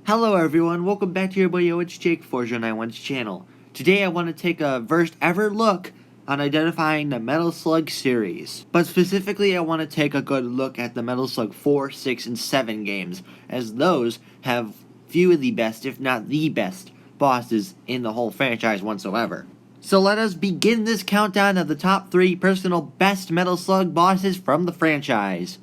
Hello everyone, welcome back to your boy YoItSJaKe for YoItSJaKe's channel. Today I want to take a first ever look on identifying the Metal Slug series. But specifically I want to take a good look at the Metal Slug 4, 6, and 7 games, as those have few of the best, if not the best, bosses in the whole franchise whatsoever. So let us begin this countdown of the top 3 personal best Metal Slug bosses from the franchise.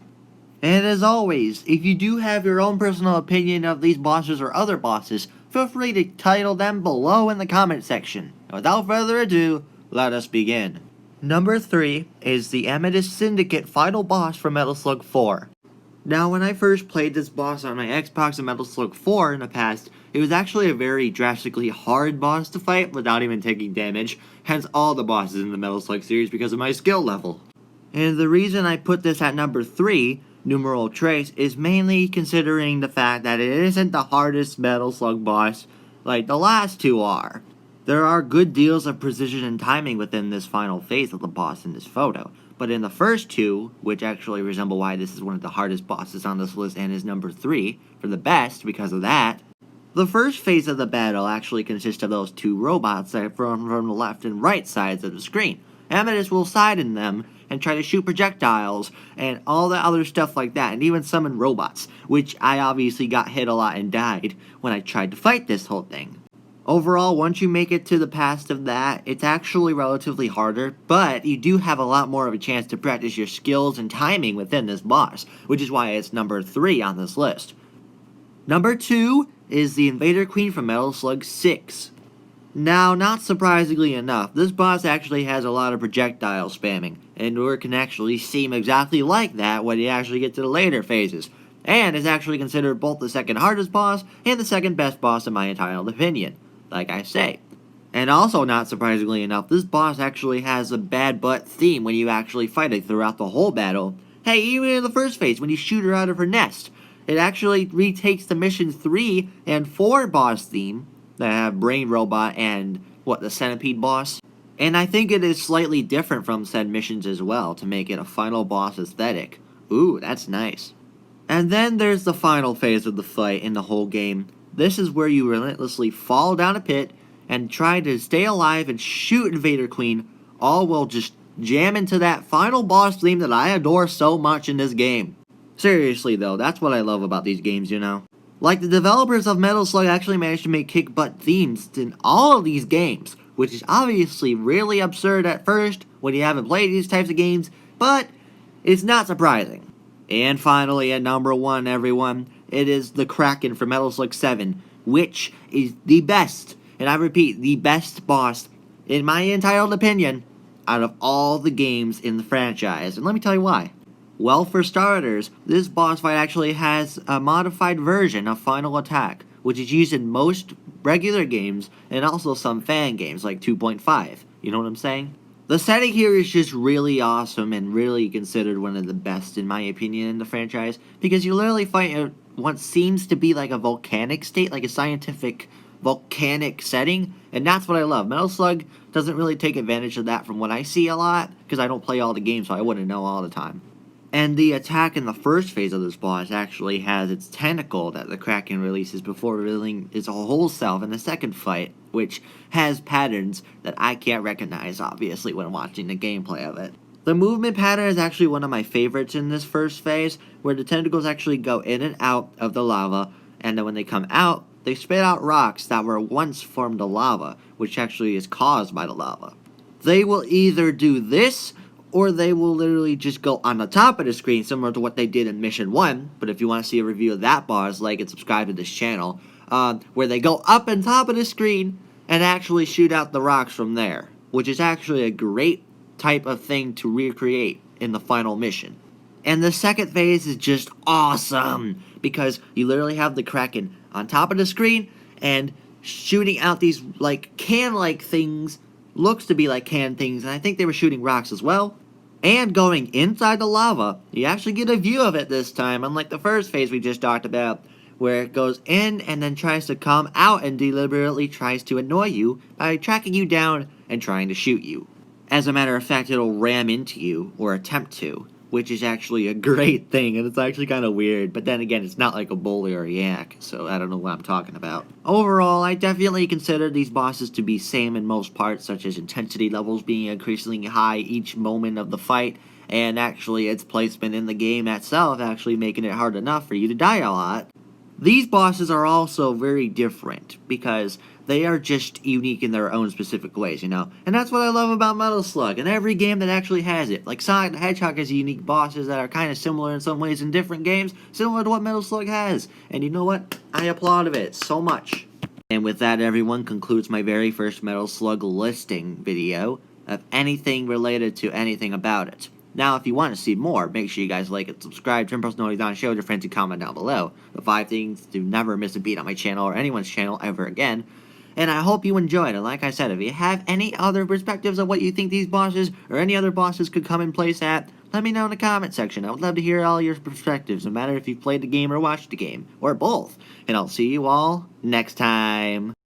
And as always, if you do have your own personal opinion of these bosses or other bosses, feel free to title them below in the comment section. And without further ado, let us begin. Number 3 is the Amethyst Syndicate final boss from Metal Slug 4. Now when I first played this boss on my Xbox and Metal Slug 4 in the past, it was actually a very drastically hard boss to fight without even taking damage, hence all the bosses in the Metal Slug series because of my skill level. And the reason I put this at number 3, Numeral Trace, is mainly considering the fact that it isn't the hardest Metal Slug boss like the last two are. There are good deals of precision and timing within this final phase of the boss in this photo, but in the first two, which actually resemble why this is one of the hardest bosses on this list and is number 3 for the best because of that, the first phase of the battle actually consists of those two robots that are from the left and right sides of the screen. Amethyst will side in them and try to shoot projectiles and all the other stuff like that, and even summon robots, which I obviously got hit a lot and died when I tried to fight this whole thing. Overall, once you make it to the past of that, it's actually relatively harder, but you do have a lot more of a chance to practice your skills and timing within this boss, which is why it's number 3 on this list. Number 2 is the Invader Queen from Metal Slug 6. Now, not surprisingly enough, this boss actually has a lot of projectile spamming, and it can actually seem exactly like that when you actually get to the later phases, and is actually considered both the second hardest boss and the second best boss in my entitled opinion, like I say. And also, not surprisingly enough, this boss actually has a bad butt theme when you actually fight it throughout the whole battle. Hey, even in the first phase, when you shoot her out of her nest, it actually retakes the Mission 3 and 4 boss theme, that have Brain Robot and, the Centipede boss? And I think it is slightly different from said missions as well, to make it a final boss aesthetic. Ooh, that's nice. And then there's the final phase of the fight in the whole game. This is where you relentlessly fall down a pit and try to stay alive and shoot Invader Queen, all while just jam into that final boss theme that I adore so much in this game. Seriously though, that's what I love about these games, you know? Like, the developers of Metal Slug actually managed to make kick-butt themes in all of these games, which is obviously really absurd at first when you haven't played these types of games, but it's not surprising. And finally, at number 1, everyone, it is the Kraken from Metal Slug 7, which is the best, and I repeat, the best boss, in my entitled opinion, out of all the games in the franchise. And let me tell you why. Well, for starters, this boss fight actually has a modified version of Final Attack, which is used in most regular games and also some fan games like 2.5, you know what I'm saying? The setting here is just really awesome and really considered one of the best in my opinion in the franchise, because you literally fight what seems to be like a volcanic state, like a scientific volcanic setting, and that's what I love. Metal Slug doesn't really take advantage of that from what I see a lot, because I don't play all the games so I wouldn't know all the time. And the attack in the first phase of this boss actually has its tentacle that the Kraken releases before revealing its whole self in the second fight, which has patterns that I can't recognize, obviously, when watching the gameplay of it. The movement pattern is actually one of my favorites in this first phase, where the tentacles actually go in and out of the lava, and then when they come out, they spit out rocks that were once formed of lava, which actually is caused by the lava. They will either do this, or they will literally just go on the top of the screen, similar to what they did in Mission 1, but if you want to see a review of that boss, like and subscribe to this channel, where they go up on top of the screen and actually shoot out the rocks from there, which is actually a great type of thing to recreate in the final mission. And the second phase is just awesome, because you literally have the Kraken on top of the screen, and shooting out these, like, can-like things, looks to be like can things, and I think they were shooting rocks as well. And going inside the lava, you actually get a view of it this time, unlike the first phase we just talked about, where it goes in and then tries to come out and deliberately tries to annoy you by tracking you down and trying to shoot you. As a matter of fact, it'll ram into you, or attempt to, which is actually a great thing, and it's actually kind of weird. But then again, it's not like a bully or a yak, so I don't know what I'm talking about. Overall, I definitely consider these bosses to be same in most parts, such as intensity levels being increasingly high each moment of the fight, and actually its placement in the game itself actually making it hard enough for you to die a lot. These bosses are also very different, because they are just unique in their own specific ways, And that's what I love about Metal Slug, and every game that actually has it. Like Sonic the Hedgehog has unique bosses that are kind of similar in some ways in different games, similar to what Metal Slug has. And you know what? I applaud of it so much. And with that, everyone, concludes my very first Metal Slug listing video of anything related to anything about it. Now, if you want to see more, make sure you guys like and subscribe, turn post notifications on, share with your friends, and comment down below. The 5 things to never miss a beat on my channel or anyone's channel ever again. And I hope you enjoyed it. Like I said, if you have any other perspectives on what you think these bosses or any other bosses could come in place at, let me know in the comment section. I would love to hear all your perspectives, no matter if you've played the game or watched the game, or both. And I'll see you all next time.